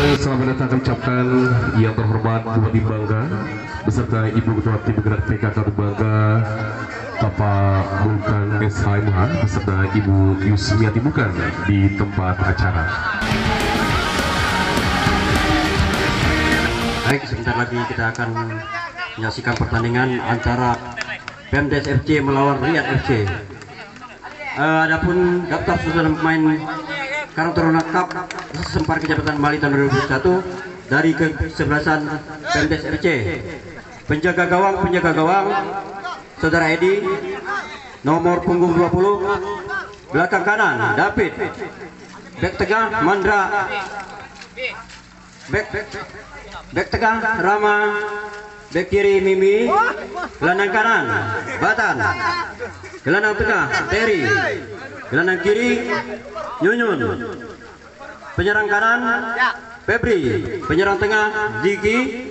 Selamat datang kami ucapkan yang terhormat Bupati Bangga beserta Ibu Ketua Tim Bergerak PKK Bangga Bapak Bukan SHMH beserta Ibu Yusmiati Bukan di tempat acara. Baik, sebentar lagi kita akan menyaksikan pertandingan antara Pemdes FC melawan Riyad FC. Adapun daftar susunan pemain Karang Taruna Cup Sempar Kejabatan Bali tahun 2021 dari kesebelasan Pemdes FC. Penjaga gawang Saudara Edi, nomor punggung 20. Belakang kanan David. Bek tengah Mandra. Bek tengah Rama. Bek kiri Mimi. Gelandang kanan Batan. Gelandang tengah Terry. Gelandang kiri Nyunyun. Penyerang kanan Febri. Penyerang tengah Ziki.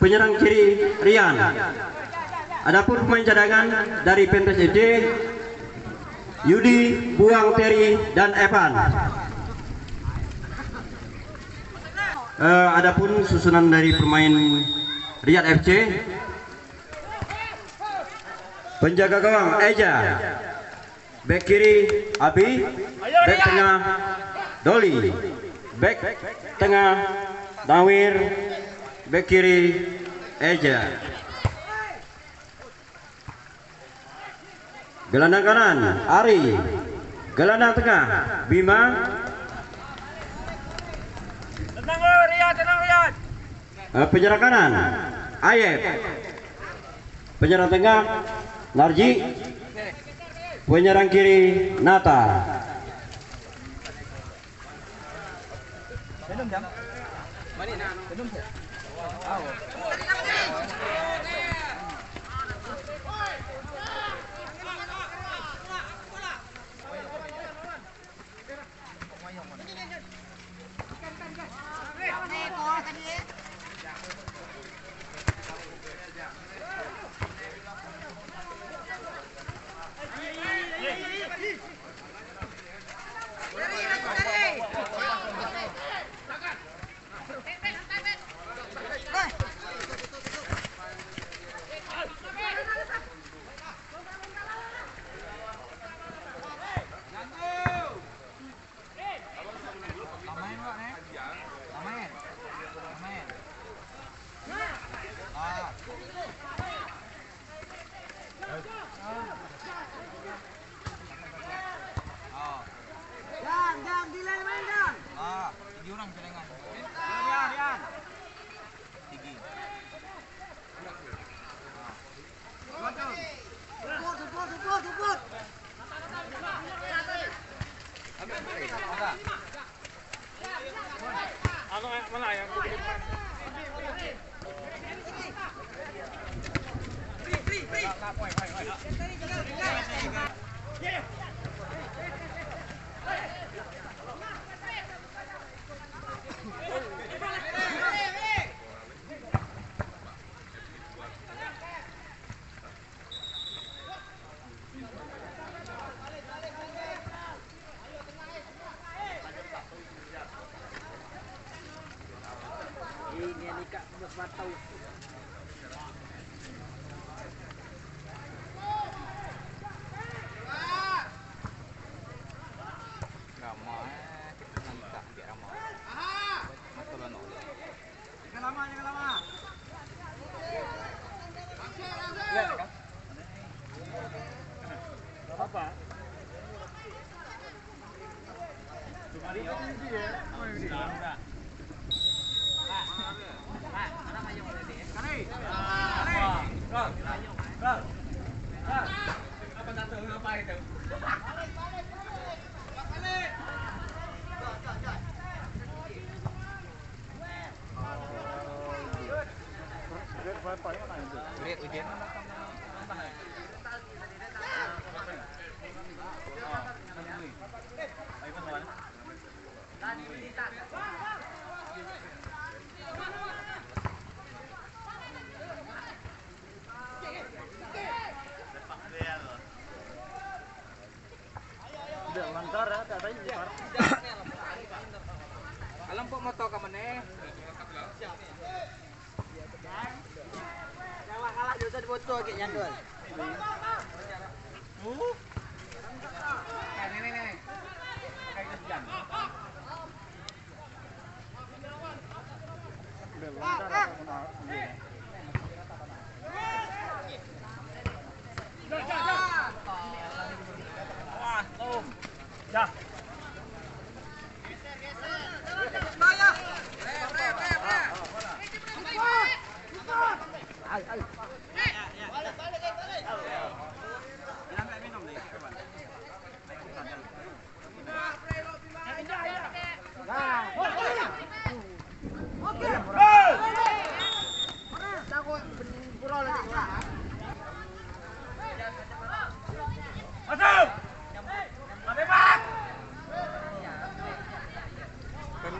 Penyerang kiri Rian. Adapun pemain cadangan dari Pemdes FC Yudi, Buang, Terry dan Evan. Adapun susunan dari pemain Riyad FC. Penjaga gawang Eja. Bek kiri Abi. Bek tengah Doli. Bek tengah Dawir. Bek kiri Eja. Gelandang kanan Ari. Gelandang tengah Bima. Penyerang kanan Ayep. Penyerang tengah Narji. Penyerang kiri Nata. Alam po mo to ka man eh. Jawa kalah dito sa boto kay Yandol. Ini. Pakai kejan. Wah, tuh. Dah.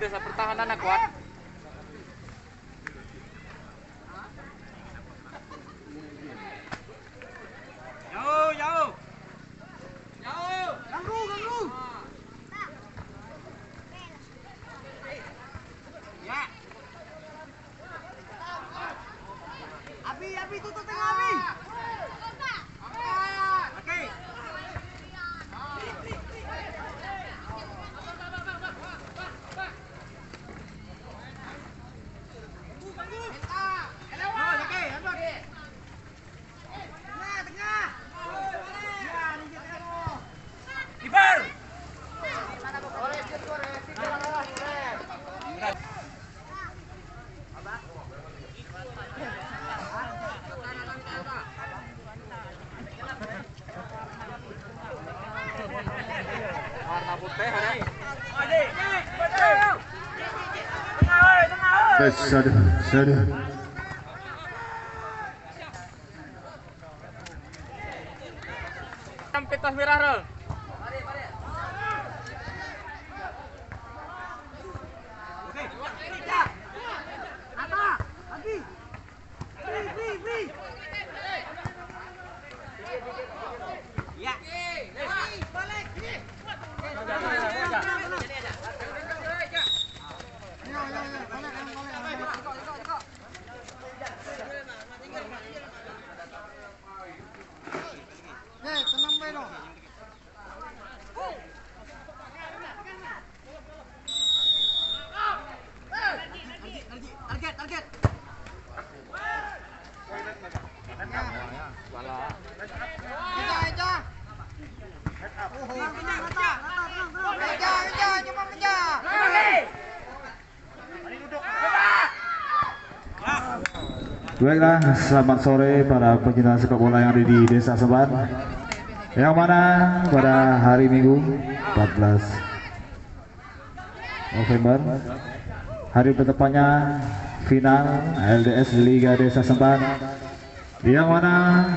Desa pertahanan kuat. Jauh. Ganggu. Ya. Abi tutup tengah Abi. Oke. Warna putih hari. Sorry. Sampai tas merah rol. Ya. Balik. Tenang bae dong. Target. Eja. Coba kejar. Baiklah, selamat sore para pencinta sepak bola yang ada di Desa Semban. Yang mana pada hari Minggu 14 November, hari bertepatnya final LDS Liga Desa Semban, yang mana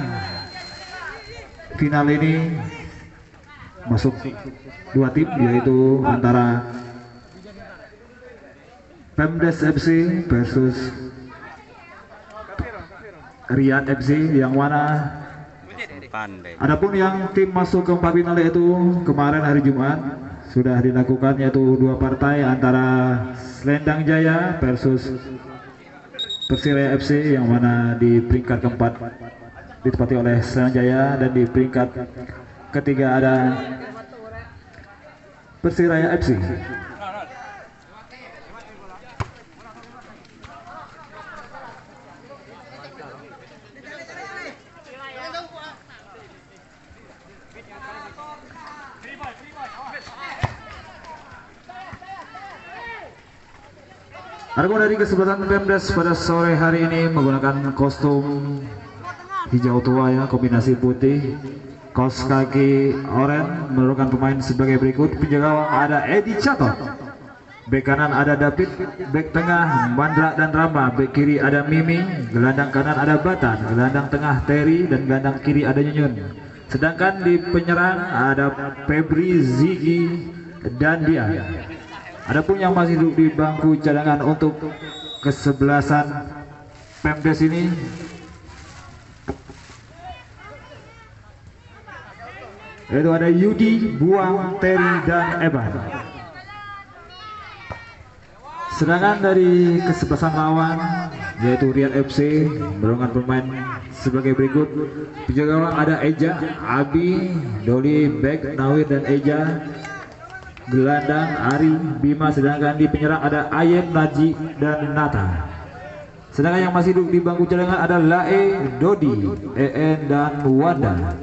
final ini masuk dua tim, yaitu antara Pemdes FC versus Riyad FC, yang mana adapun yang tim masuk ke empat final yaitu kemarin hari Jumat sudah dilakukan, yaitu dua partai antara Selendang Jaya versus Persiraya FC, yang mana di peringkat keempat ditempati oleh Selendang Jaya dan di peringkat ketiga ada Persiraya FC. Adapun dari kesebelasan Pemdes pada sore hari ini menggunakan kostum hijau tua ya, kombinasi putih, kaos kaki oranye, menurunkan pemain sebagai berikut. Penjaga gawang ada Edi Cato, bek kanan ada David, bek tengah Mandra dan Rama, bek kiri ada Mimi, gelandang kanan ada Batan, gelandang tengah Terry, dan gelandang kiri ada Nyunyun. Sedangkan di penyerang ada Febri, Ziggy, dan Dia. Adapun yang masih duduk di bangku cadangan untuk kesebelasan Pemdes ini yaitu ada Yudi, Buang, Terry, dan Eban. Sedangkan dari kesebelasan lawan yaitu Riyad FC menurunkan pemain sebagai berikut. Penjaga gawang ada Eja, Abi, Doli, Bek, Nawir dan Eja. Gelandang Ari, Bima. Sedangkan di penyerang ada Ayem, Naji dan Nata. Sedangkan yang masih duduk di bangku cadangan ada Lae, Dodi, En dan Wanda.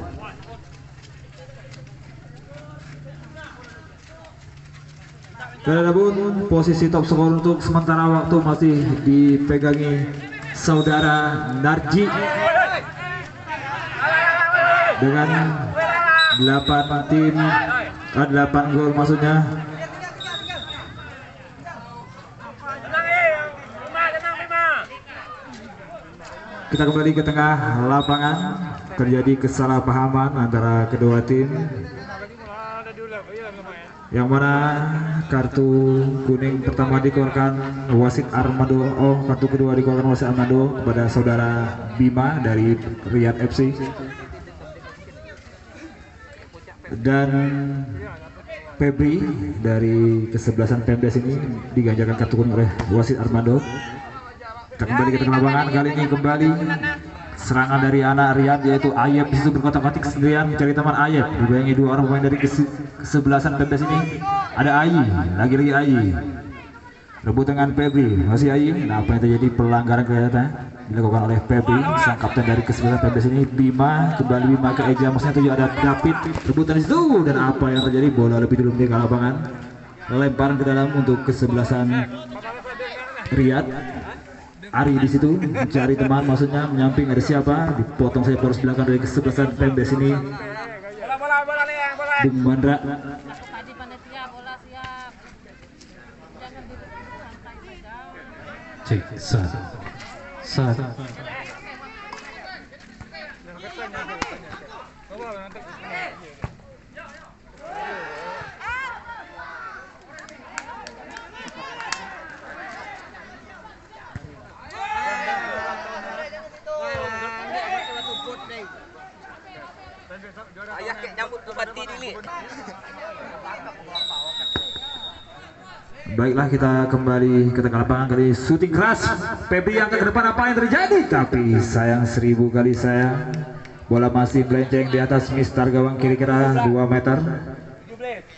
Adapun posisi top skor untuk sementara waktu masih dipegangi saudara Narji dengan 8 gol maksudnya. Kita kembali ke tengah lapangan, terjadi kesalahpahaman antara kedua tim, yang mana kartu kuning pertama dikeluarkan wasit Armando, kartu kedua dikeluarkan wasit Armando kepada saudara Bima dari Riyad FC, dan Febri dari kesebelasan Pemdes ini diganjarkan kartu kuning oleh wasit Armando. Kita kembali ke tengah lapangan, kali ini kembali serangan dari anak Riyad yaitu Ayep di situ berkotak-kotak sendirian mencari teman Ayep. Dibayangi dua orang pemain dari kesebelasan Pemdes ini. Ada Ayi, lagi-lagi Ayi. Rebut dengan Febri, masih Ayi. Nah, apa yang terjadi, pelanggaran kelihatan dilakukan oleh Febri, sang kapten dari kesebelasan Pemdes ini. Bima, kembali Bima ke Eja, maksudnya tujuh ada David. Rebutan di situ, dan apa yang terjadi, bola lebih dulu di lapangan. Lemparan ke dalam untuk kesebelasan Riyad. Ari di situ mencari teman, maksudnya menyamping, ada siapa, dipotong saja poros belakang dari kesebelasan Pemdes ini. Bung Mandra. Tadi panitia bola siap. Jangan duduk santai saja. Cek, sat. Ayah kayak nyambut bupati ini. Baiklah, kita kembali ke tengah lapangan, kali syuting keras Febri yang ke depan, apa yang terjadi, tapi sayang 1000 kali sayang, bola masih melenceng di atas mistar gawang kira-kira 2 meter.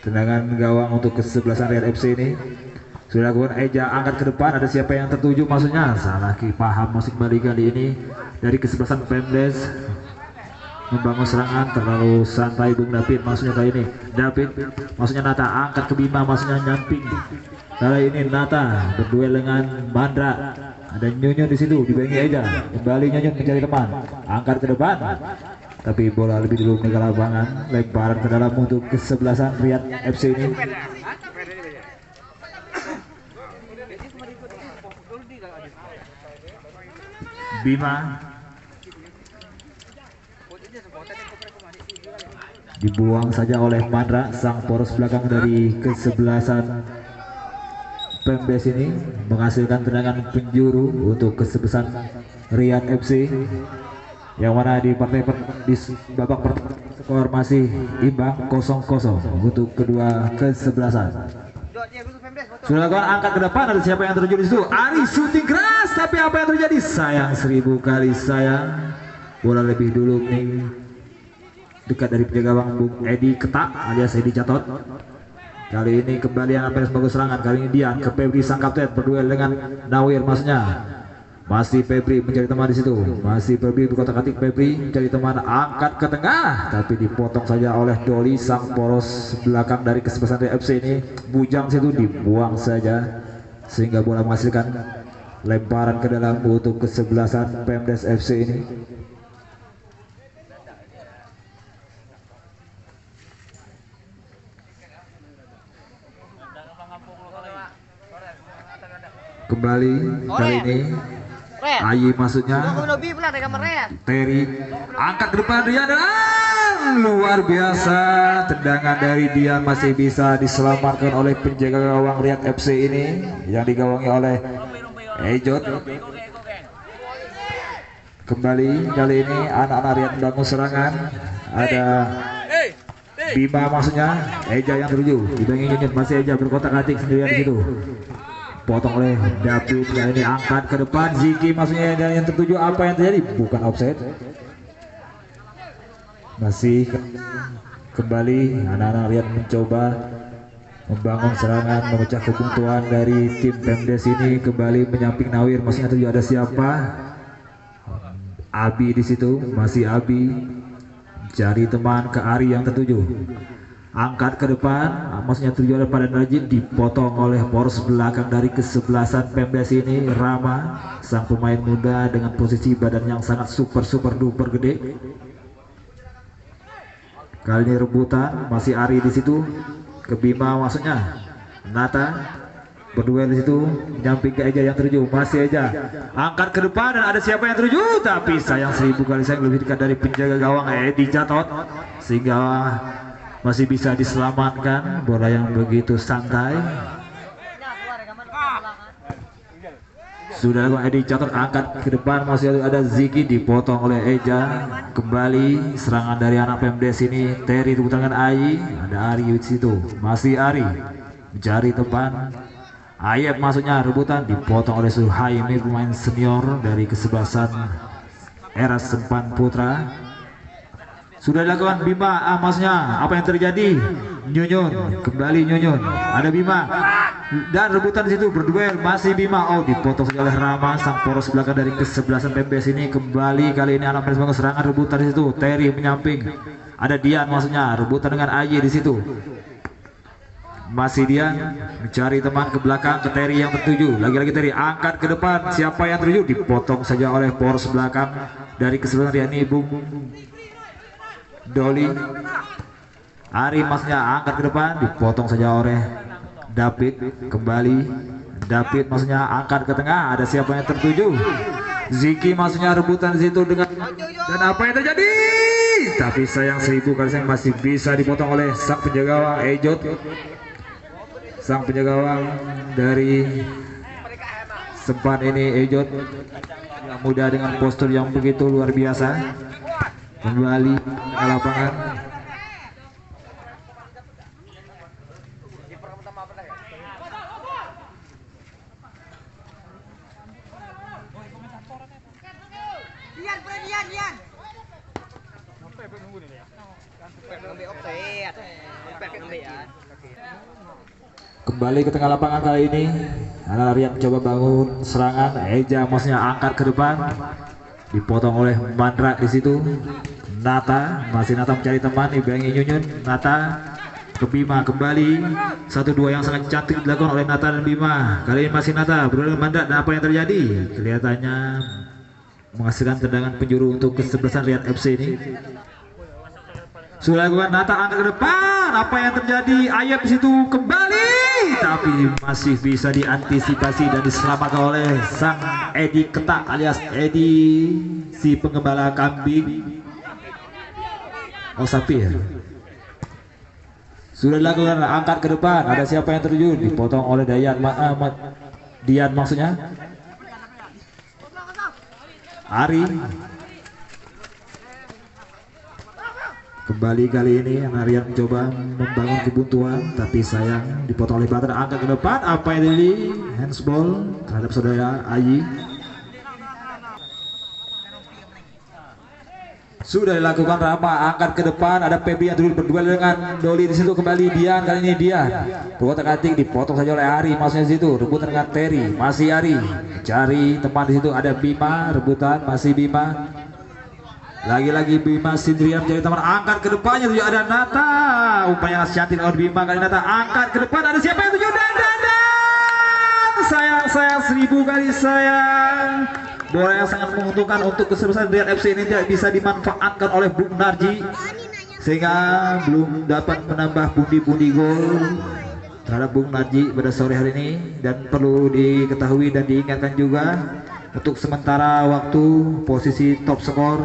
Tendangan gawang untuk kesebelasan Riyad FC ini sudah lakukan. Eja angkat ke depan, ada siapa yang tertuju, maksudnya salah paham, masih kembali kali ini dari kesebelasan Pemdes membangun serangan terlalu santai. Bung David, maksudnya kali ini David, maksudnya Nata angkat ke Bima, maksudnya nyamping. Kali ini Nata berduel dengan Mandra, ada Nyunyun di situ dibayangi Eja, kembali Nyunyun mencari teman, angkat ke depan, tapi bola lebih dulu ke lapangan. Lemparan ke dalam untuk kesebelasan Riyad FC ini. Bima dibuang saja oleh Mandra, sang poros belakang dari kesebelasan Pemdes ini, menghasilkan tendangan penjuru untuk kesebelasan Riyad FC, yang mana di babak pertama skor masih imbang 0-0 untuk kedua kesebelasan. Sudah lakukan angkat ke depan, ada siapa yang terjun di situ? Ari syuting keras, tapi apa yang terjadi? Sayang 1000 kali sayang, bola lebih dulu nih dekat dari penjaga gawang Bung Edi Ketak alias Edi Catot. Kali ini kembali yang akan sebagai serangan, kali ini Dian ke Febri sang kapten berduel dengan Nawir, maksudnya masih Febri mencari teman di situ, masih Febri berkotak-atik. Febri mencari teman, angkat ke tengah, tapi dipotong saja oleh Doli, sang poros belakang dari kesebelasan FC ini. Bujang situ dibuang saja, sehingga bola menghasilkan lemparan ke dalam untuk kesebelasan Pemdes FC ini. Kembali kali ini Ayi, maksudnya Terry angkat ke depan Dian, dan luar biasa tendangan dari Dian masih bisa diselamatkan oleh penjaga gawang Riyad FC ini yang digawangi oleh Ejot. Kembali kali ini anak-anak Riyad membangun serangan, ada Bima, maksudnya Eja yang tertuju dibayangi Nyunyun, masih Eja berkotak-atik sendirian di situ. dipotong oleh David. Kali ini angkat ke depan Ziki maksudnya, dan yang tertuju apa yang terjadi? Bukan offside. Masih kembali anak-anak lihat mencoba membangun serangan, memecah kebuntuan dari tim Pemdes ini. Kembali menyamping Nawir, maksudnya tertuju ada siapa? Abi di situ, masih Abi cari teman ke Ari yang tertuju. Angkat ke depan, maksudnya tujuan pada Najib, dipotong oleh poros belakang dari kesebelasan Pemdes ini. Rama, sang pemain muda dengan posisi badan yang sangat super duper gede. Kali ini rebutan, masih Ari di situ, ke Bima maksudnya. Nata berduel di situ, nyamping ke Eja yang tertuju, masih Eja. Angkat ke depan dan ada siapa yang tertuju, tapi sayang 1000 kali sayang lebih dekat dari penjaga gawang Edi Jatot, sehingga masih bisa diselamatkan bola yang begitu santai. Sudah lakukan Edi Catur, angkat ke depan, masih ada Ziki, dipotong oleh Eja. Kembali serangan dari anak Pemdes ini. Terry rebutan dengan Ai, ada Ari di situ, masih Ari mencari teman. Ayep maksudnya rebutan, dipotong oleh Suhaimi, pemain senior dari kesebelasan Eras Sempan Putra. Sudah dilakukan Bima, maksudnya apa yang terjadi? Nyunyun, kembali Nyunyun, ada Bima dan rebutan di situ, berduel masih Bima. Oh, dipotong oleh Rama, sang poros belakang dari kesebelasan Pemdes ini. Kembali kali ini anak Pemdes bangun serangan, rebutan di situ. Terry menyamping, ada Dian maksudnya rebutan dengan Ayi di situ. Masih Dian mencari teman ke belakang ke Terry yang tertuju. Lagi-lagi Terry angkat ke depan, siapa yang tertuju? Dipotong saja oleh poros belakang dari kesebelasan ini. Bung Doli, Ari maksudnya angkat ke depan, dipotong saja oleh David. Kembali David maksudnya angkat ke tengah, ada siapa yang tertuju? Ziki maksudnya rebutan di situ dengan, dan apa yang terjadi? Tapi sayang 1000 kali sayang masih bisa dipotong oleh sang penjaga gawang Ejot, sang penjaga gawang dari Sempan ini. Ejot yang muda dengan postur yang begitu luar biasa. Kembali ke lapangan. Dian. Kembali ke tengah lapangan kali ini. Anak Rian coba bangun serangan. Eja maksudnya angkat ke depan, dipotong oleh Mandra di situ. Nata, masih Nata mencari teman, dibangi Nyunyun. Nata ke Bima, kembali 1-2 yang sangat cantik dilakukan oleh Nata dan Bima. Kali ini masih Nata berduel dengan Mandra, dan apa yang terjadi? Kelihatannya menghasilkan tendangan penjuru untuk kesebelasan Riyad FC ini. Sudah lakukan Nata angkat ke depan, apa yang terjadi? Ayep di situ kembali, tapi masih bisa diantisipasi dan diselamatkan oleh sang Edi Ketak alias Edi si penggembala kambing. Oh, sapi ya. Sudah dilakukan angkat ke depan, ada siapa yang terjun? Dipotong oleh Dian maksudnya. Ari. Kembali kali ini Arian mencoba membangun kebuntuan, tapi sayang dipotong oleh Bater. Angkat ke depan, apa yang terjadi? Handsball terhadap saudara Ayi. Sudah dilakukan Rama, angkat ke depan, ada Febri yang dulu berduel dengan Doli di situ. Kembali Dian, kali ini Dian perbuatan kating, dipotong saja oleh Ari maksudnya di situ. Rebutan dengan Terry, masih Ari cari teman di situ. Ada Bima, rebutan masih Bima. Lagi-lagi Bima Sindrian mencari teman, angkat ke depannya tujuh, ada Nata. Upaya cantik oleh Bima, kali Nata angkat ke depan, ada siapa yang tujuh? Dan sayang 1000 kali sayang. Bola yang sangat menguntungkan untuk kesebelasan Riyad FC ini tidak bisa dimanfaatkan oleh Bung Narji, sehingga belum dapat menambah pundi-pundi gol terhadap Bung Narji pada sore hari ini. Dan perlu diketahui dan diingatkan juga, untuk sementara waktu posisi top skor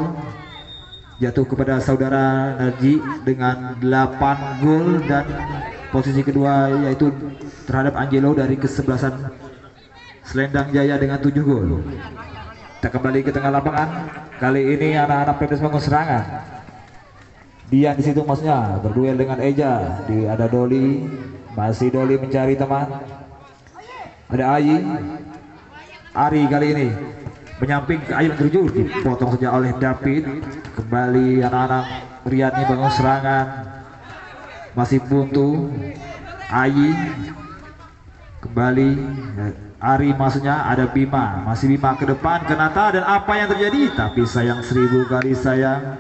jatuh kepada saudara Narji dengan 8 gol, dan posisi kedua yaitu terhadap Angelo dari kesebelasan Selendang Jaya dengan 7 gol. Kita kembali ke tengah lapangan. Kali ini anak-anak Pemdes bangun serangan. Dian di situ maksudnya berduel dengan Eja. Ada Doli, masih Doli mencari teman. Ada Ari kali ini menyamping ke Ayub tertuju, dipotong saja oleh David. Kembali anak-anak Riyad ini bangun serangan, masih buntu. Kembali Ari, maksudnya ada Bima, masih Bima ke depan ke Nata, dan apa yang terjadi? Tapi sayang, 1000 kali sayang,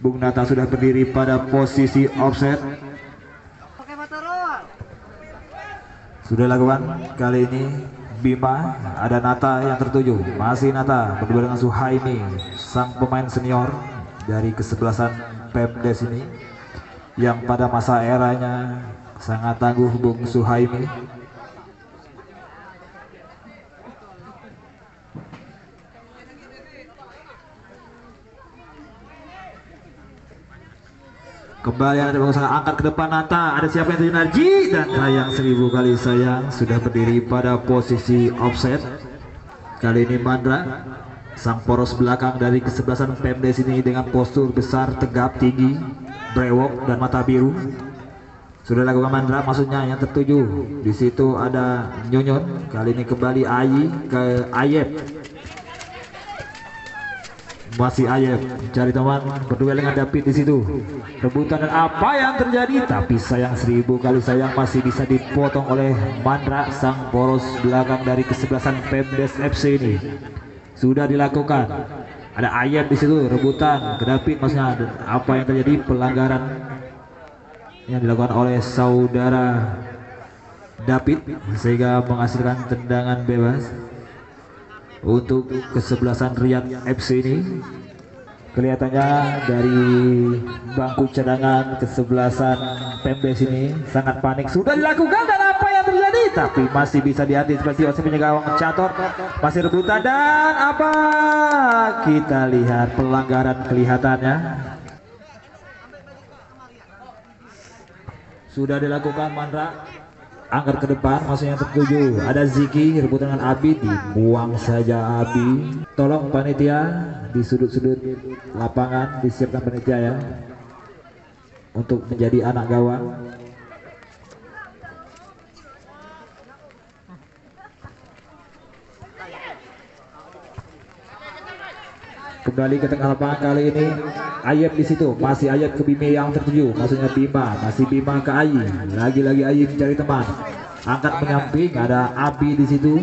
Bung Nata sudah berdiri pada posisi offset. Oke, Matarol. Sudah lakukan kali ini Bima, ada Nata yang tertuju, masih Nata berdua dengan Suhaimi, sang pemain senior dari kesebelasan Pemdes ini, yang pada masa eranya sangat tangguh Bung Suhaimi. Kembali ada berusaha angkat ke depan Nata, ada siapa yang terjadi? Dan sayang, 1000 kali sayang, sudah berdiri pada posisi offset. Kali ini Mandra, sang poros belakang dari kesebelasan Pemdes ini, dengan postur besar, tegap, tinggi, brewok dan mata biru. Sudah lakukan Mandra, maksudnya yang tertuju. Di situ ada Nyonyon. Kali ini kembali ke Ayep. Masih Ayep cari teman, berduel dengan David di situ. Rebutan dan apa yang terjadi? Tapi sayang, 1000 kali sayang, masih bisa dipotong oleh Mandra, sang poros belakang dari kesebelasan Pemdes FC ini. Sudah dilakukan. Ada Ayep di situ, rebutan ke David, maksudnya apa yang terjadi? Pelanggaran yang dilakukan oleh saudara David sehingga menghasilkan tendangan bebas untuk kesebelasan Riyad FC ini. Kelihatannya dari bangku cadangan kesebelasan Pemdes ini sangat panik. Sudah dilakukan dan apa yang terjadi? Tapi masih bisa diantisipasi oleh penjaga gawang Catur. Masih rebutan dan apa? Kita lihat pelanggaran kelihatannya. Sudah dilakukan Mandra. Angkat ke depan, maksudnya yang tertuju. Ada Ziki, rebutan dengan Abi, dibuang saja Abi. Tolong panitia di sudut-sudut lapangan disiapkan panitia ya, untuk menjadi anak gawang. Kembali ke tengah lapangan kali ini Ayep di situ, masih Ayep ke Bima yang tertuju, maksudnya Bima, masih Bima ke Ayi, lagi-lagi Ayi mencari teman, angkat menyamping, ada Abi di situ.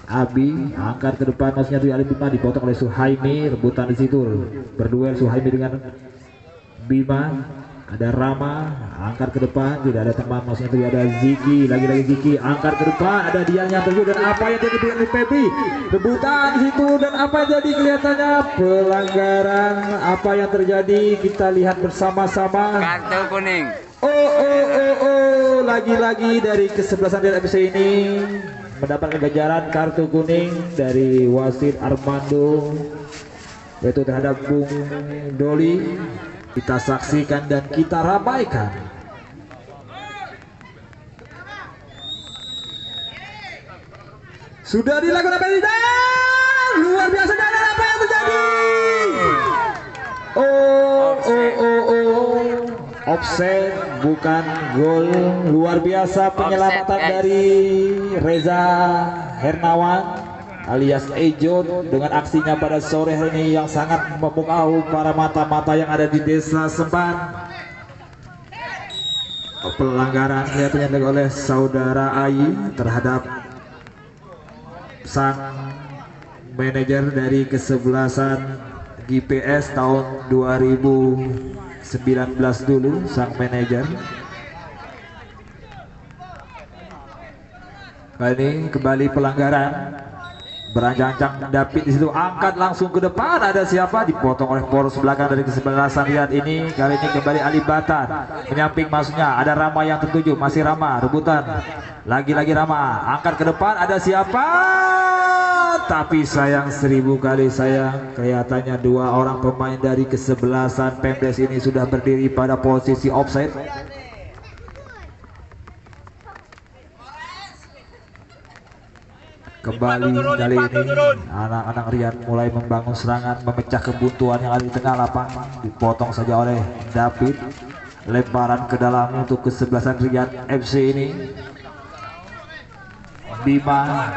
Abi angkat ke depan, maksudnya tuh ada Bima, dipotong oleh Suhaimi, rebutan di situ, berduel Suhaimi dengan Bima. Ada Rama, angkat ke depan, tidak ada teman, maksudnya tuh ada Ziki, lagi-lagi Ziki angkat ke depan, ada dia yang terjun, dan apa yang jadi dengan Pepi, rebutan di situ, dan apa yang jadi? Kelihatannya pelanggaran. Apa yang terjadi? Kita lihat bersama-sama. Kartu kuning. Lagi-lagi dari kesebelasan Riyad FC ini mendapatkan ganjaran kartu kuning dari wasit Armando, yaitu terhadap Bung Doli. Kita saksikan dan kita ramaikan. Sudah dilakukan apa ini? Luar biasa, dan apa yang terjadi? Offset, bukan gol. Luar biasa penyelamatan dari Reza Hernawan alias Ejo dengan aksinya pada sore hari ini yang sangat memukau para mata-mata yang ada di desa Semban. Pelanggaran kelihatannya dilakukan oleh saudara Ayi terhadap sang manajer dari kesebelasan GPS tahun 2019 dulu, sang manajer. Kali ini kembali pelanggaran. Berancang-ancang David di situ, angkat langsung ke depan, ada siapa? Dipotong oleh poros belakang dari kesebelasan Riyad ini. Kali ini kembali Ali Batan menyamping, maksudnya ada Rama yang tertuju, masih Rama rebutan, lagi-lagi Rama angkat ke depan, ada siapa? Tapi sayang, 1000 kali sayang, kelihatannya dua orang pemain dari kesebelasan Pemdes ini sudah berdiri pada posisi offside. Kembali kali ini anak-anak Riyad mulai membangun serangan, memecah kebuntuan yang ada di tengah lapangan. Dipotong saja oleh David, lemparan ke dalam untuk kesebelasan Riyad FC ini. Bima.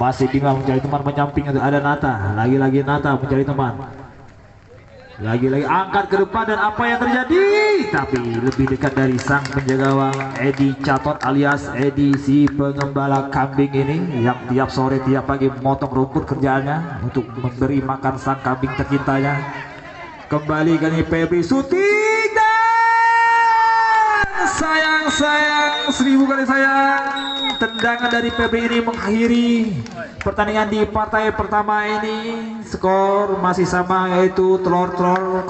Masih Bima mencari teman menyamping, ada Nata. Lagi-lagi Nata mencari teman. Lagi-lagi angkat ke depan dan apa yang terjadi? Tapi lebih dekat dari sang penjaga gawang Edi Catot alias Edi si pengembala kambing ini yang tiap sore tiap pagi memotong rumput kerjaannya untuk memberi makan sang kambing tercintanya. Kembali kali Febri syuting dan sayang 1000 kali sayang. Tendangan dari Febri ini mengakhiri pertandingan di partai pertama ini. Skor masih sama yaitu telur 0-0.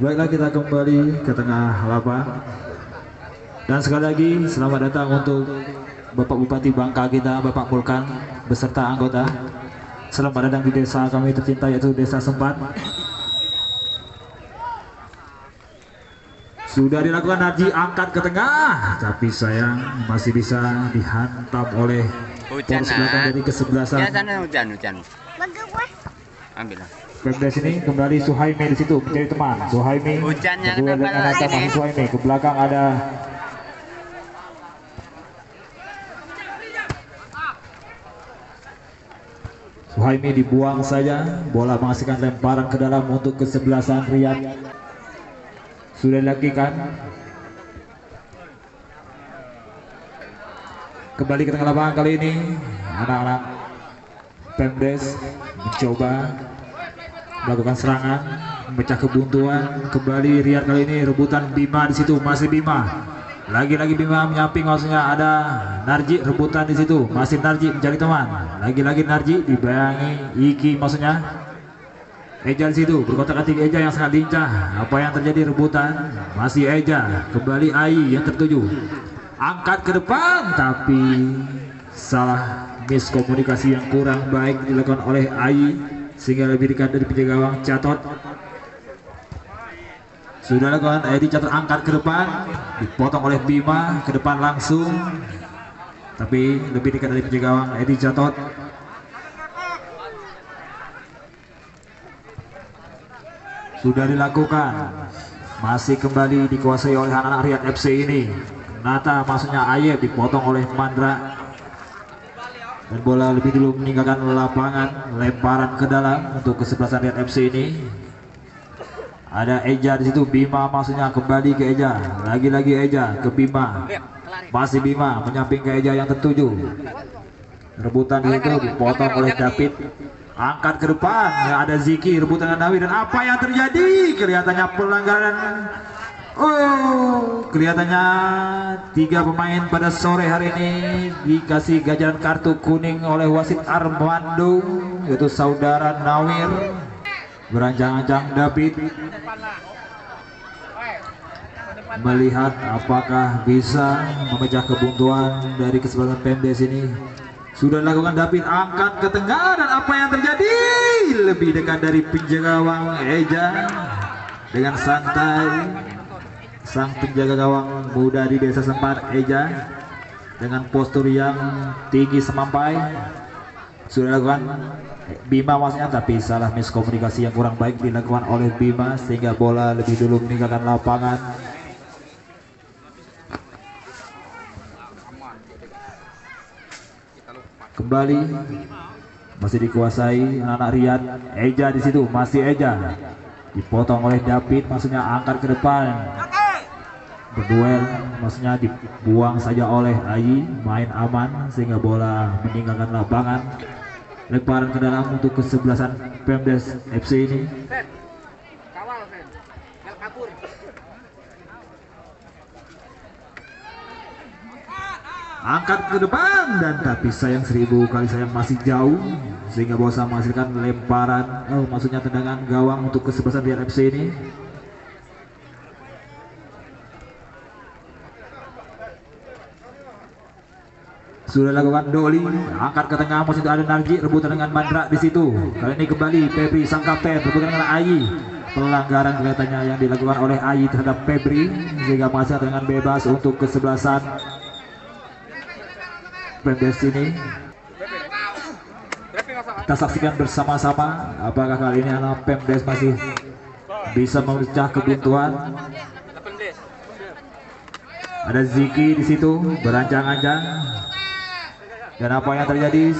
Baiklah, kita kembali ke tengah lapangan. Dan sekali lagi selamat datang untuk Bapak Bupati Bangka kita, Bapak Mulkan beserta anggota. Selamat datang di desa kami tercinta yaitu Desa Sempat. Sudah dilakukan Narji, angkat ke tengah, tapi sayang masih bisa dihantam oleh poros belakang dari kesebelasan. Hujan. Ambillah. Pemdes ini kembali Suhaimi di situ mencari teman. Suhaimi Hujannya kedua kenapa dengan lagi nih? Suhaimi ke belakang ada Suhaimi, dibuang saja. Bola menghasilkan lemparan ke dalam untuk kesebelasan Riyad. Sudah dilakukan. Kembali ke tengah lapangan kali ini anak-anak Pemdes mencoba melakukan serangan, memecah kebuntuan. Kembali Riyad kali ini rebutan Bima di situ, masih Bima. Lagi-lagi Bima menyamping, maksudnya ada Narji rebutan di situ, masih Narji mencari teman. Lagi-lagi Narji dibayangi Iki, maksudnya Eja di situ berkontak-atik Eja yang sangat lincah. Apa yang terjadi? Rebutan masih Eja, kembali Ai yang tertuju, angkat ke depan tapi salah, miskomunikasi yang kurang baik dilakukan oleh Ai sehingga lebih dekat dari penjaga gawang Catot. Sudah lakukan Edi Catot, angkat ke depan, dipotong oleh Bima ke depan langsung, tapi lebih dekat dari penjaga gawang Edi Catot. Sudah dilakukan, masih kembali dikuasai oleh anak-anak Riyad FC ini. Nata maksudnya Ayeb dipotong oleh Mandra dan bola lebih dulu meninggalkan lapangan, lemparan ke dalam untuk kesebelasan Riyad FC ini. Ada Eja di situ, Bima maksudnya kembali ke Eja, lagi-lagi Eja ke Bima, masih Bima menyamping ke Eja yang tertuju. Rebutan itu dipotong oleh David. Angkat ke depan, ya ada Ziki rebutan dengan Nawi, dan apa yang terjadi? Kelihatannya pelanggaran. Kelihatannya 3 pemain pada sore hari ini dikasih gajaran kartu kuning oleh wasit Armando, yaitu saudara Nawir. Beranjang-anjang David melihat apakah bisa memecah kebuntuan dari kesebelasan Pemdes ini. Sudah dilakukan David, angkat ke tengah, dan apa yang terjadi? Lebih dekat dari penjaga gawang Eja dengan santai. Sang penjaga gawang muda di Desa Sempat Eja dengan postur yang tinggi semampai. Sudah dilakukan Bima maksudnya, tapi salah, miskomunikasi yang kurang baik dilakukan oleh Bima sehingga bola lebih dulu meninggalkan lapangan. Kembali masih dikuasai anak-anak Riyad. Eja di situ, masih Eja dipotong oleh David, maksudnya angkat ke depan, berduel, maksudnya dibuang saja oleh Ayi, main aman sehingga bola meninggalkan lapangan. Lemparan ke dalam untuk kesebelasan Pemdes FC ini. Angkat ke depan, dan tapi sayang 1000 kali sayang masih jauh sehingga bisa menghasilkan lemparan, maksudnya tendangan gawang untuk kesebelasan Riyad FC ini. Sudah lakukan Doli, angkat ke tengah, maksudnya ada Narji rebutan dengan Mandra di situ. Kali ini kembali Febri sang kapten rebutan dengan Ayi. Pelanggaran kelihatannya yang dilakukan oleh Ayi terhadap Febri sehingga menghasilkan tendangan bebas untuk kesebelasan Pemdes ini. Kita saksikan bersama-sama apakah kali ini anak Pemdes masih bisa memecah kebuntuan. Ada Ziki di situ berancang-ancang. Dan apa yang terjadi?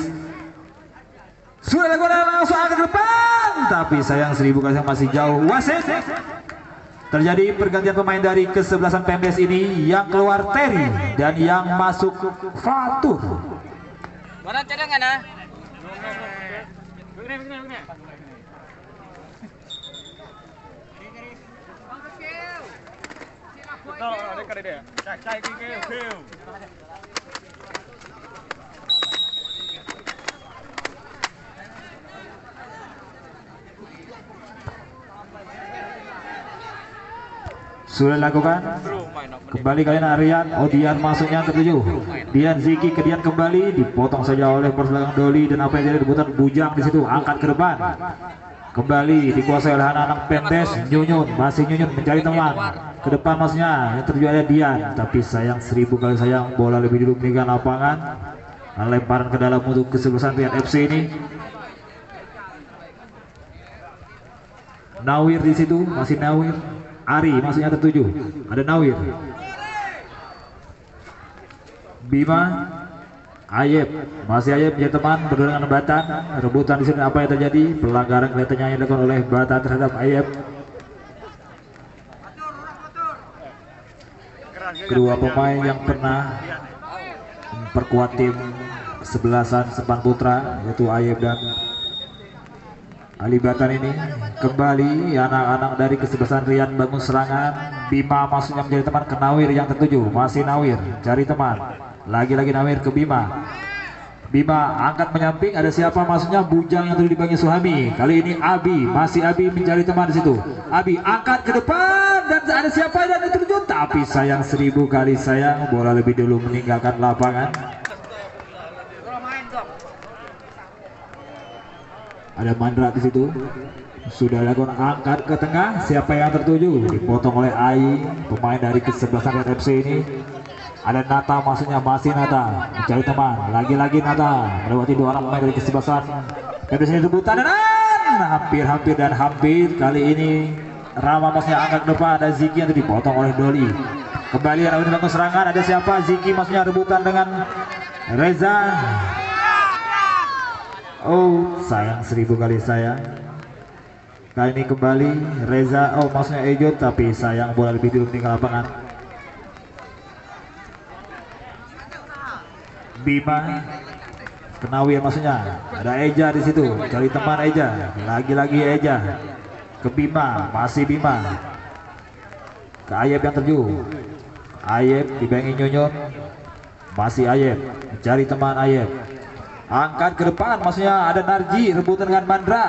Sudah dilakukan langsung ke depan, tapi sayang 1000 kali masih jauh. Wasit. Terjadi pergantian pemain dari kesebelasan Pemdes ini, yang keluar Terry dan yang masuk Fatur. Mana cadangan ah? Sudah dilakukan. Kembali kalian Aryan, Odian masuknya ke-7. Dian Ziki ke Dian kembali, dipotong saja oleh poros belakang Doli, dan apa yang jadi rebutan Bujang di situ, angkat ke depan. Kembali dikuasai oleh anak-anak Pemdes. Nyunyun, masih Nyunyun mencari teman. Ke depan maksudnya yang terjadi ada Dian, tapi sayang 1000 kali sayang, bola lebih dulu meninggalkan lapangan. Lemparan ke dalam untuk kesebelasan Rian FC ini. Nawir di situ, masih Nawir. Ari maksudnya tertuju, ada Nawir. Bima, Ayep, masih Ayep menjadi teman berdua dengan Batan. Rebutan di sini, apa yang terjadi? Pelanggaran kelihatannya yang dilakukan oleh Batan terhadap Ayep. Kedua pemain yang pernah memperkuat tim sebelasan Sepan Putra, yaitu Ayep dan Ali Batan ini kembali. Anak-anak dari kesebelasan Rian bangun serangan. Bima maksudnya menjadi teman ke Nawir yang tertuju, masih Nawir cari teman, lagi-lagi Nawir ke Bima. Bima angkat menyamping, ada siapa maksudnya? Bujang yang tadi dipanggil Suhami. Kali ini Abi, masih Abi mencari teman di situ. Abi angkat ke depan dan ada siapa yang tertuju, tapi sayang 1000 kali sayang, bola lebih dulu meninggalkan lapangan. Ada Mandra di situ. Sudah dilakukan angkat ke tengah. Siapa yang tertuju? Dipotong oleh Ai, pemain dari kesebelasan Red FC ini. Ada Nata maksudnya, masih Nata mencari teman. Lagi-lagi Nata melewati 2 orang pemain dari kesebelasan. Dari sini rebutan dan hampir dan hampir. Kali ini Rama maksudnya angkat ke depan. Ada Ziki yang dipotong oleh Doli. Kembali ada bangun serangan. Ada siapa? Ziki maksudnya rebutan dengan Reza. Oh, sayang 1000 kali sayang. Kali ini kembali Reza, oh maksudnya Ejo, tapi sayang bola lebih dulu meninggal lapangan. Bima, Kenawi maksudnya, ada Eja di situ, cari teman Eja, lagi-lagi Eja ke Bima, masih Bima, ke Ayep yang terju. Ayep dibangi Nyunyun, masih Ayep, cari teman Ayep. Angkat ke depan maksudnya ada Narji rebutan dengan Mandra,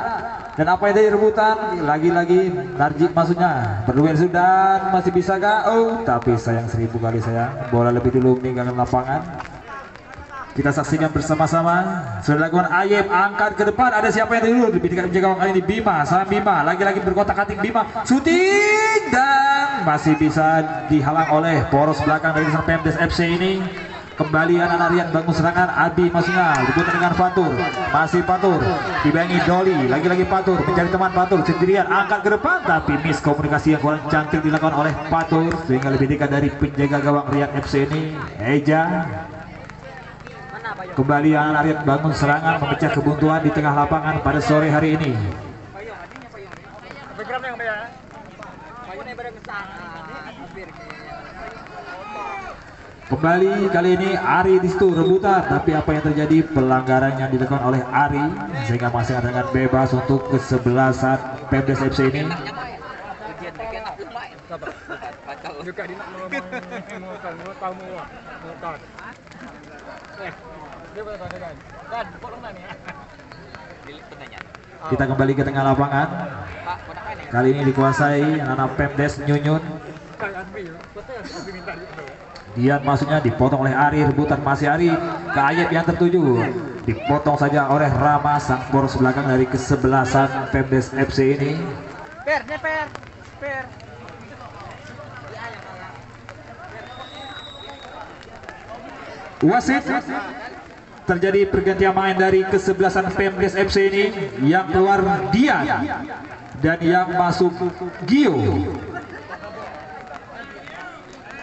dan apa yang tadi rebutan lagi-lagi Narji maksudnya berdua sudah masih bisa kah? Oh, tapi sayang 1000 kali sayang, bola lebih dulu meninggalkan lapangan. Kita saksikan bersama-sama. Sudah dilakukan Ayep angkat ke depan, ada siapa yang dulu lebih dekat menjaga kali ini? Bima, sama Bima lagi-lagi berkotak-katik. Bima shooting dan masih bisa dihalang oleh poros belakang dari Pemdes FC ini. Kembali anak-anak Rian bangun serangan. Abi maksudnya diputar dengan Fatur, masih Fatur dibangi Doli, lagi-lagi Fatur mencari teman. Fatur sendirian angkat ke depan, tapi miskomunikasi yang kurang cantik dilakukan oleh Fatur sehingga lebih dekat dari penjaga gawang Rian FC ini, Eja. Kembali anak-anak Rian bangun serangan, memecah kebuntuan di tengah lapangan pada sore hari ini. Kembali kali ini Ari di situ rebutan, tapi apa yang terjadi? Pelanggaran yang dilakukan oleh Ari sehingga masih ada dengan bebas untuk kesebelasan Pemdes FC ini. Kita kembali ke tengah lapangan. Kali ini dikuasai anak Pemdes Nyunyun. Dian maksudnya dipotong oleh Ari, rebutan masih Ari ke Ayep yang tertuju, dipotong saja oleh Rama sang poros belakang dari kesebelasan Pemdes FC ini. Wasit, terjadi pergantian main dari kesebelasan Pemdes FC ini, yang keluar Dian dan yang masuk Gio.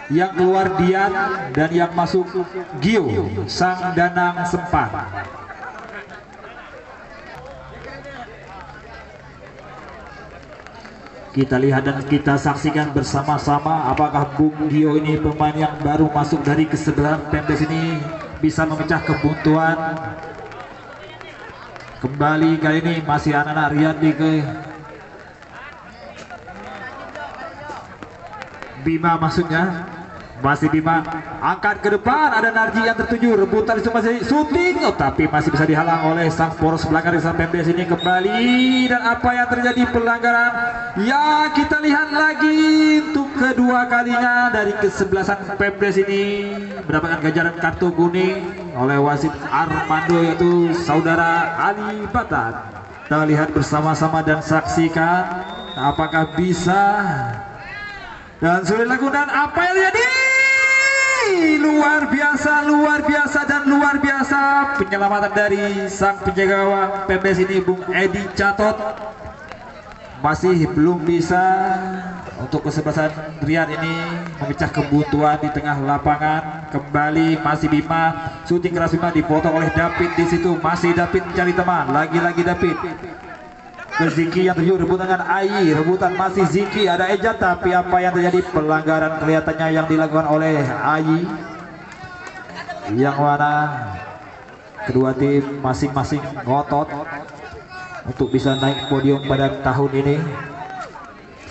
yang keluar Dian, dan yang masuk Gio Sang Danang Sempat. Kita lihat dan kita saksikan bersama-sama apakah Bung Gio ini pemain yang baru masuk dari kesebelasan Pemdes ini bisa memecah kebuntuan. Kembali kali ini masih anak-anak Riyadi ke Bima, maksudnya masih Bima angkat ke depan, ada Narji yang tertuju, rebutan itu masih syuting, tapi masih bisa dihalang oleh sang poros belakang di Pemdes ini. Kembali, dan apa yang terjadi, pelanggaran ya kita lihat lagi untuk kedua kalinya dari kesebelasan Pemdes ini mendapatkan ganjaran kartu kuning oleh wasit Armando, yaitu saudara Ali Batan. Kita lihat bersama-sama dan saksikan apakah bisa, dan sudah dilakukan apa yang terjadi. Luar biasa dan luar biasa penyelamatan dari sang penjaga gawang Pemdes ini, Bung Edi Catot. Masih belum bisa untuk kesebelasan Riyad ini memecah kebuntuan di tengah lapangan. Kembali masih Bima, syuting keras Bima dipotong oleh David di situ. Masih David mencari teman, lagi-lagi David ke Ziki yang terjun, rebutan dengan Ai, rebutan masih Ziki, ada Eja, tapi apa yang terjadi, pelanggaran kelihatannya yang dilakukan oleh Ai, yang mana kedua tim masing-masing ngotot untuk bisa naik podium pada tahun ini.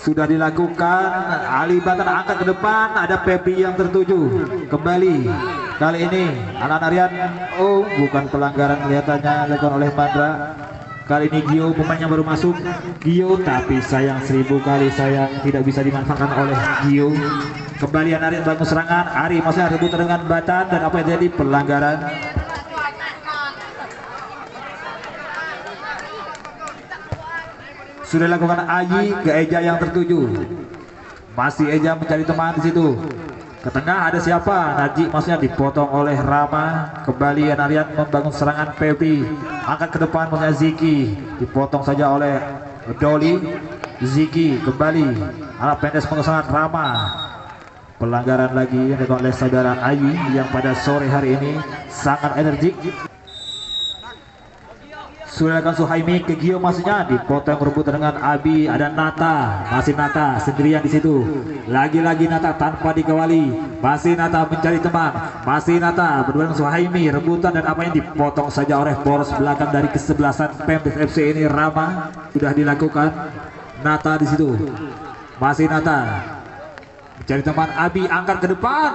Sudah dilakukan, Ali Batan angkat ke depan, ada Pepi yang tertuju. Kembali kali ini anak-anak Riyad, oh bukan pelanggaran kelihatannya dilakukan oleh Mandra. Kali ini Gio pemain yang baru masuk, Gio, tapi sayang 1000 kali sayang tidak bisa dimanfaatkan oleh Gio. Kembali Ari bangun serangan, Ari maksudnya rebutan dengan Batan, dan apa yang terjadi, pelanggaran. Sudah dilakukan Ayi ke Eja yang tertuju. Masih Eja mencari teman di situ. Ke tengah ada siapa? Najib maksudnya dipotong oleh Rama. Kembali Anarian membangun serangan Febri. Angkat ke depan maksudnya Ziki. Dipotong saja oleh Doli. Ziki kembali. Anak Pendes mengesangat Rama. Pelanggaran lagi yang dilakukan oleh saudara Ayi yang pada sore hari ini sangat energik. Sudah akan Suhaimi ke Gio maksudnya dipotong rebutan dengan Abi, ada Nata, masih Nata sendirian di situ. Lagi-lagi Nata tanpa dikawali, masih Nata mencari teman, masih Nata berdua dengan Suhaimi, rebutan dan apa yang dipotong saja oleh poros belakang dari kesebelasan Pemdes FC ini. Rama sudah dilakukan, Nata di situ, masih Nata mencari teman. Abi angkat ke depan,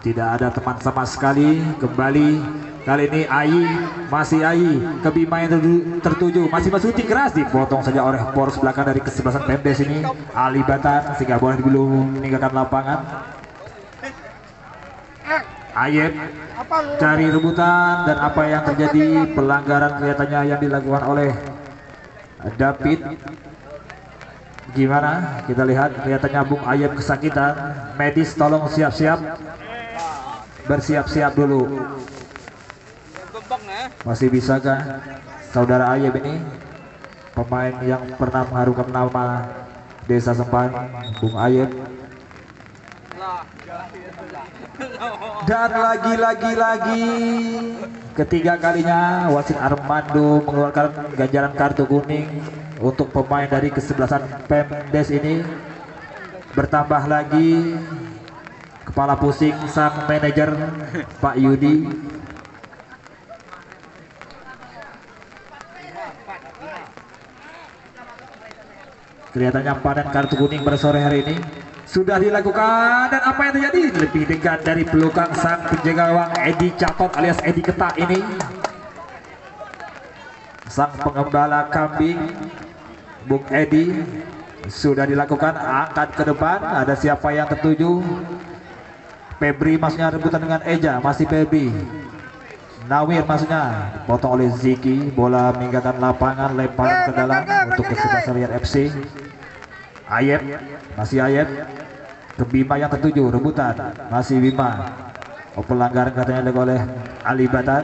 tidak ada teman sama sekali. Kembali kali ini Ai, masih Ai ke Bima yang tertuju, masih syuting keras, dipotong saja oleh poros belakang dari kesebelasan Pemdes ini. Ali Batan sehingga boleh belum meninggalkan lapangan. Ayep cari rebutan dan apa yang terjadi, pelanggaran kelihatannya yang dilakukan oleh David. Gimana kita lihat, kelihatannya Bung Ayep kesakitan. Medis tolong siap-siap, bersiap-siap dulu. Masih bisakah saudara Ayeb ini, pemain yang pernah mengharumkan nama Desa Sempan, Bung Ayeb? Dan lagi ketiga kalinya wasit Armando mengeluarkan ganjaran kartu kuning untuk pemain dari kesebelasan Pemdes ini. Bertambah lagi kepala pusing sang manajer Pak Yudi. Kelihatannya panen kartu kuning pada sore hari ini sudah dilakukan, dan apa yang terjadi, lebih dekat dari pelukan sang penjaga gawang Edi Catot alias Edi Ketak ini, sang pengembala kambing Bung Edi. Sudah dilakukan, angkat ke depan, ada siapa yang tertuju, Febri maksudnya rebutan dengan Eja, masih Febri. Nawir maksudnya dipotong oleh Ziki, bola meninggalkan lapangan, lemparan ke dalam untuk kesebelasan Riyad FC. Ayep, masih Ayep ke Bima yang tertuju, rebutan masih Bima. Oh, pelanggaran katanya dilakukan oleh Ali Batan.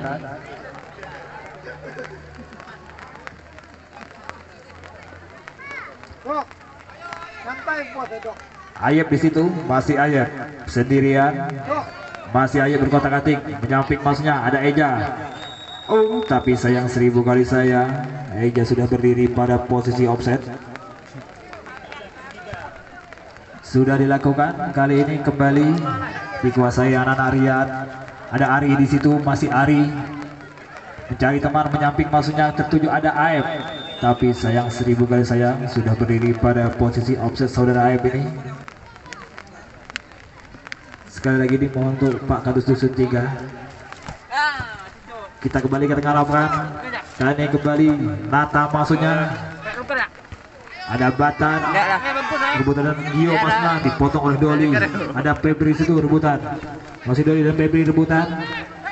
Dok, santai buat dok. Ayep di situ, masih Ayep sendirian, masih Ayep berkotak-atik, menyamping masnya ada Eja. Oh, tapi sayang 1000 kali sayang, Eja sudah berdiri pada posisi offset. Sudah dilakukan kali ini kembali dikuasai anak-anak Riyad. Ada Ari di situ, masih Ari mencari teman, menyamping masuknya tertuju ada Aib, tapi sayang 1000 kali sayang sudah berdiri pada posisi offset saudara Aib ini. Sekali lagi dimohon untuk Pak Kadus Dusun 3. Kita kembali ke tengah lapangan. Kali ini kembali Nata masuknya. Ada Batan, rebutan dan Gio masnya dipotong oleh Doli. Ada Febri situ rebutan, masih Doli dan Febri rebutan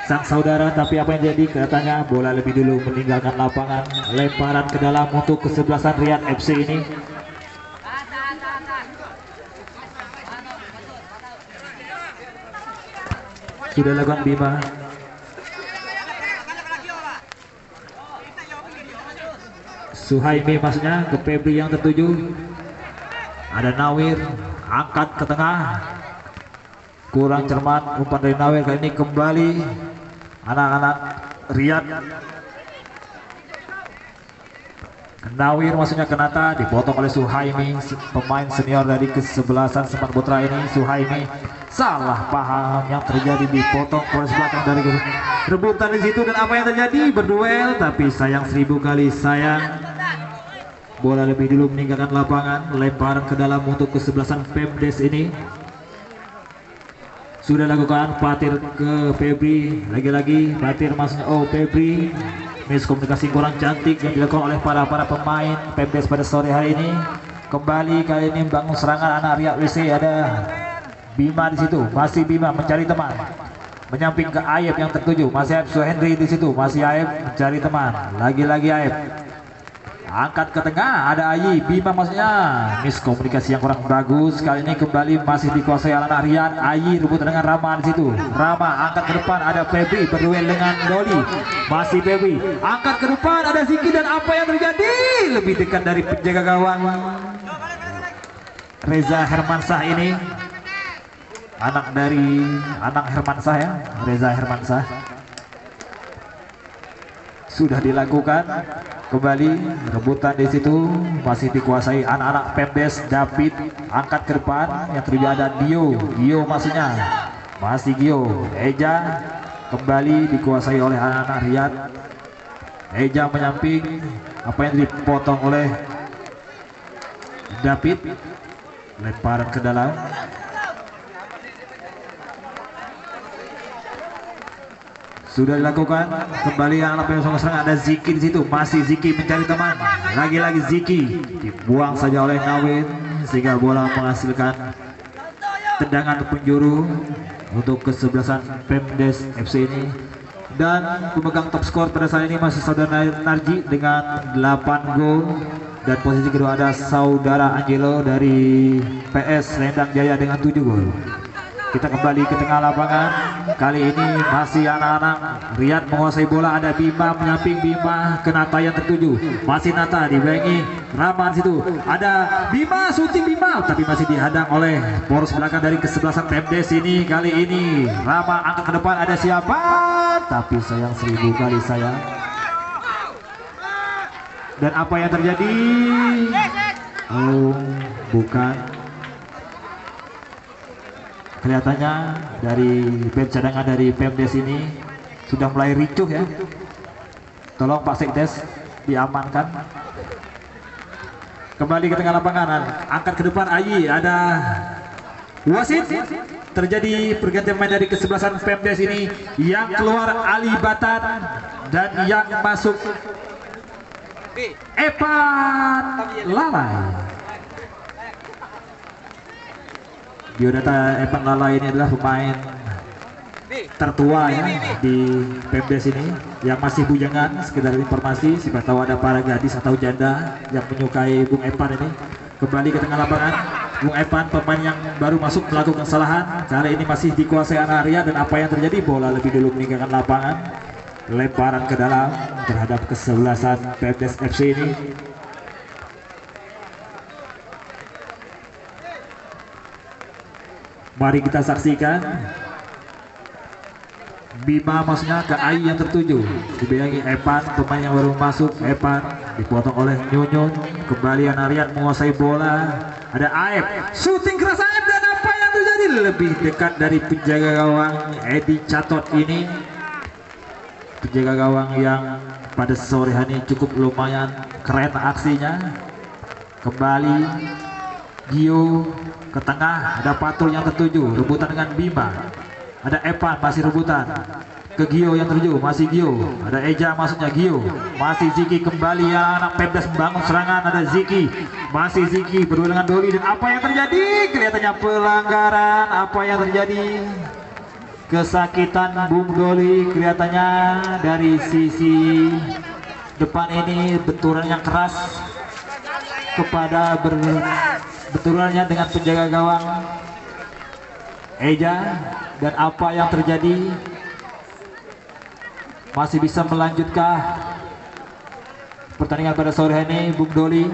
sang saudara, tapi apa yang jadi kedatangan bola lebih dulu meninggalkan lapangan. Lemparan ke dalam untuk kesebelasan Riyad FC ini. Sudah lakukan Bima. Suhaimi maksudnya ke Febri yang tertuju. Ada Nawir, angkat ke tengah, kurang cermat umpan dari Nawir. Kali ini kembali anak-anak Riyad. Nawir maksudnya ke Nata, dipotong oleh Suhaimi, pemain senior dari kesebelasan Seman Putra ini. Suhaimi salah paham yang terjadi, dipotong oleh belakang dari rebutan di situ. Dan apa yang terjadi? Berduel, tapi sayang 1000 kali sayang. Bola lebih dulu meninggalkan lapangan. Lemparan ke dalam untuk kesebelasan Pemdes ini. Sudah lakukan Patir ke Febri. Lagi-lagi Patir masuknya. Oh, Febri miskomunikasi kurang cantik yang dilakukan oleh para pemain Pemdes pada sore hari ini. Kembali kali ini bangun serangan anak Riyad WC. Ada Bima di situ, masih Bima mencari teman, menyamping ke Ayep yang tertuju. Masih Ayep Suhendri di situ, masih Ayep mencari teman. Lagi-lagi Ayep angkat ke tengah, ada Ayi. Bima maksudnya miskomunikasi yang kurang bagus. Kali ini kembali masih dikuasai anak Riyad. Ayi rebut dengan Rama di situ. Rama angkat ke depan, ada Febri berduel dengan Doli. Masih Febri angkat ke depan, ada Ziki. Dan apa yang terjadi? Lebih dekat dari penjaga gawang Reza Hermansah ini. Anak Hermansah ya, Reza Hermansah. Sudah dilakukan kembali rebutan di situ, masih dikuasai anak-anak Pemdes. David angkat ke depan, yang terjadi ada Gio maksudnya, masih Gio. Eja kembali dikuasai oleh anak-anak Riyad. Eja menyamping, apa yang dipotong oleh David. Lemparan ke dalam. Sudah dilakukan kembali anak Pemdes serang. Ada Ziki di situ, masih Ziki mencari teman. Lagi-lagi Ziki dibuang saja oleh Nawin sehingga bola menghasilkan tendangan penjuru untuk kesebelasan Pemdes FC ini. Dan pemegang top skor pada saat ini masih saudara Narji dengan 8 gol. Dan posisi kedua ada saudara Angelo dari PS Lendang Jaya dengan 7 gol. Kita kembali ke tengah lapangan. Kali ini masih anak-anak Riyad menguasai bola. Ada Bima menyamping, Bima ke Nata yang tertuju. Masih Nata dibayangi Rama di situ. Ada Bima, syuting Bima, tapi masih dihadang oleh poros belakang dari kesebelasan Pemdes ini. Kali ini Rama angkat ke depan, ada siapa? Tapi sayang 1000 kali sayang. Dan apa yang terjadi? Oh, bukan. Kelihatannya dari band cadangan dari Pemdes ini sudah mulai ricuh ya. Tolong Pak Sekdes diamankan. Kembali ke tengah lapangan, angkat ke depan Ayi, ada wasit. Terjadi pergantian pemain dari kesebelasan Pemdes ini. Yang keluar Ali Batan dan yang masuk Evan Lalai. Biodata Evan Lalai ini adalah pemain tertua ya di Pemdes ini, yang masih bujangan. Sekedar informasi, siapa tahu ada para gadis atau janda yang menyukai Bung Evan ini. Kembali ke tengah lapangan, Bung Evan pemain yang baru masuk melakukan kesalahan. Kali ini masih dikuasai anak Arya. Dan apa yang terjadi? Bola lebih dulu meninggalkan lapangan. Lemparan ke dalam terhadap kesebelasan Pemdes FC ini. Mari kita saksikan Bima maksudnya ke Ai yang tertuju, dibilangi Evan, pemain yang baru masuk. Evan dipotong oleh Nyunyun, kembali Anarian menguasai bola. Ada Aep, shooting keras Aep, dan apa yang terjadi? Lebih dekat dari penjaga gawang Edi Catot ini, penjaga gawang yang pada sore hari ini cukup lumayan keren aksinya. Kembali Gio ke tengah, ada Patul yang tertuju, rebutan dengan Bima. Ada Evan masih rebutan ke Gio yang tertuju, masih Gio. Ada Eja maksudnya Gio, masih Ziki kembali ya, anak Pemdas membangun serangan. Ada Ziki, masih Ziki berdua dengan Doli, dan apa yang terjadi? Kelihatannya pelanggaran. Apa yang terjadi? Kesakitan Bung Doli kelihatannya dari sisi depan ini, benturan yang keras kepada benturannya dengan penjaga gawang Eja. Dan apa yang terjadi? Masih bisa melanjutkah pertandingan pada sore hari ini Bung Doli?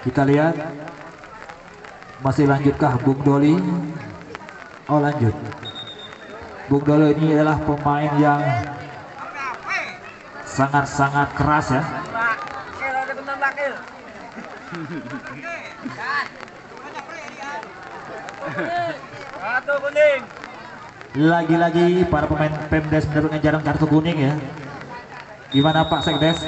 Kita lihat masih lanjutkah Bung Doli? Oh, lanjut. Bung Doli ini adalah pemain yang sangat-sangat keras ya. Lagi-lagi para pemain Pemdes mendapatkan jarang kartu kuning ya. Gimana Pak Sekdes?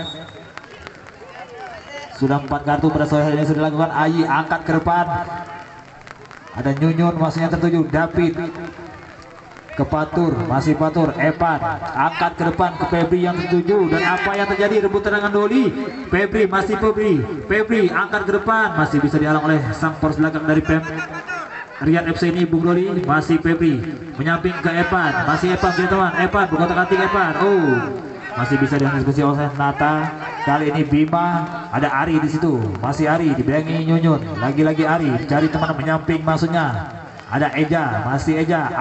Sudah 4 kartu pada sore hari ini sudah dilakukan. Ai angkat ke depan. Ada Nyunyun maksudnya tertuju. David ke Patur, masih Patur. Evan angkat ke depan ke Febri yang tertuju, dan apa yang terjadi? Rebutan dengan Doli. Febri masih Febri angkat ke depan, masih bisa dihalang oleh sang poros belakang dari Riyad FC ini. Bung Doli masih Febri menyamping ke Evan, masih Evan teman. Evan berkotak-atik Evan. Oh, masih bisa diantisipasi oleh Nata. Kali ini Bima, ada Ari di situ, masih Ari dibilangi Nyunyun. Lagi-lagi Ari cari teman menyamping maksudnya. Ada Eja, masih Eja.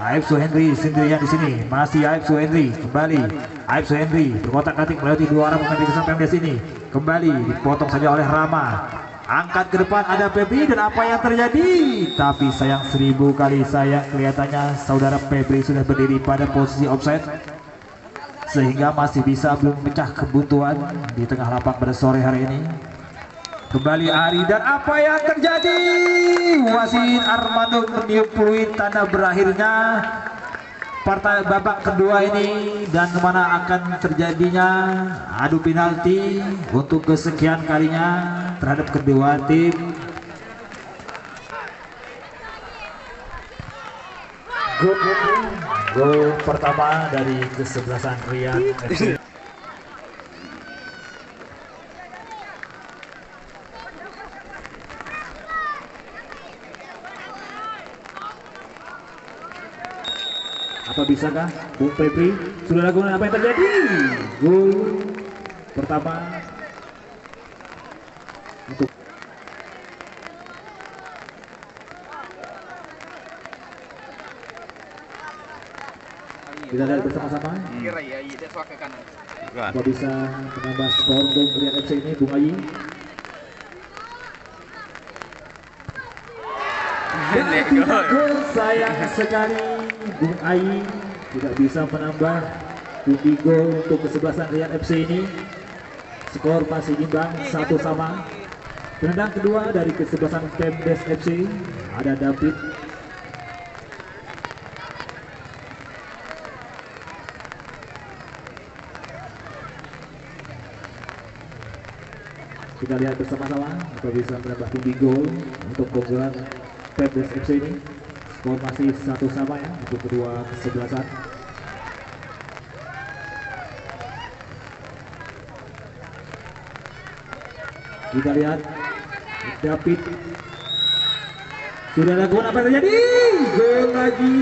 Aib Suhendri sendirian di sini, masih Aib Suhendri. Kembali Aib Suhendri berkotak-atik melewati 2 orang pemain di Pemdes ini. Kembali dipotong saja oleh Rama. Angkat ke depan ada Febri, dan apa yang terjadi? Tapi sayang 1000 kali sayang, kelihatannya saudara Febri sudah berdiri pada posisi offside, sehingga masih bisa belum pecah kebutuhan di tengah lapang pada sore hari ini. Kembali Ari, dan apa yang terjadi? Wasit Armando meniup peluit tanda berakhirnya partai babak kedua ini, dan kemana akan terjadinya adu penalti untuk kesekian kalinya terhadap kedua tim. Gol pertama dari kesebelasan Riyad FC. Apa bisakah Bung Febri? Sudah lakukan apa yang terjadi? Gol pertama untuk kita lihat bersama-sama. Apa bisa menambah skor untuk Riyad FC ini, Bung Ayi? Gol, sayang sekali Bung Ayi tidak bisa menambah pundi gol untuk kesebelasan Riyad FC ini. Skor masih imbang 1-1. Penendang kedua dari kesebelasan Pemdes FC ada David. Kita lihat bersama-sama apa bisa menambah pundi gol untuk keunggulan Pemdes FC ini. Skor masih 1-1 ya untuk kedua kesebelasan. Kita lihat David sudah lakukan apa yang terjadi? Gol lagi.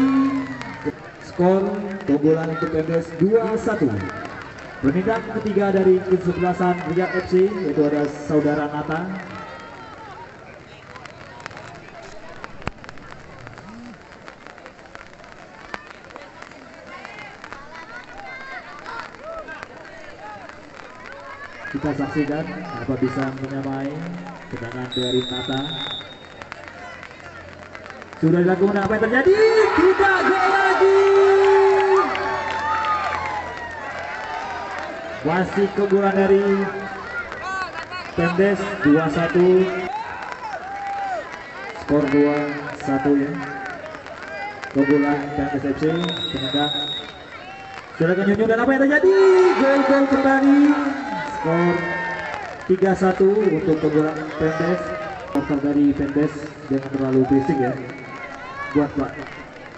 Skor keunggulan untuk Pemdes 2-1. Penendang ketiga dari kesebelasan Riyad FC yaitu ada saudara Nata. Kita saksikan apa bisa menyamai tendangan dari Nata. Sudah dilakukan, apa yang terjadi? Tidak, gol lagi. Wasit keunggulan dari Pemdes 2-1. Skor 2-1 ya. Keunggulan Pemdes FC penendang. Sudah kenyunyuk dan apa yang terjadi? Gol kembali. Skor 3-1 untuk keunggulan Pemdes. Supporter dari Pemdes jangan terlalu berisik ya. Buat Pak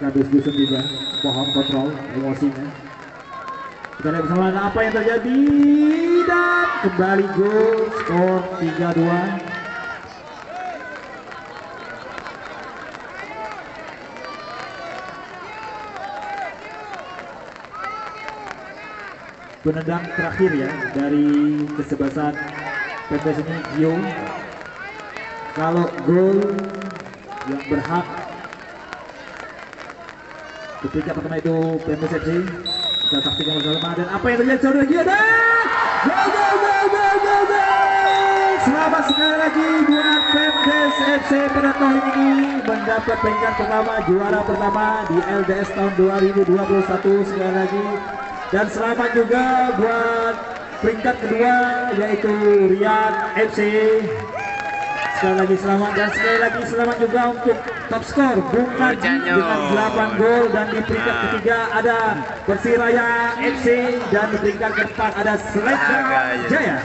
Kadus Dusun juga mohon kontrol emosinya. Kita lihat bersama apa yang terjadi dan kembali gol, skor 3-2. Penendang terakhir ya dari kesebelasan Pemdes ini Gio. Kalau gol yang berhak ketika pertama itu Pemdes FC, kita saksikan bersama dan apa yang terjadi saudara lagi ada gol. Selamat sekali lagi buat Pemdes FC pada tahun ini mendapat peringkat pertama, juara pertama di LDS tahun 2021 sekali lagi. Dan selamat juga buat peringkat kedua yaitu Riyad FC. Sekali lagi selamat dan sekali lagi selamat juga untuk top skor Bung Haji dengan 8 gol, dan di peringkat ketiga ada Persiraya FC dan di peringkat keempat ada Seleka Jaya.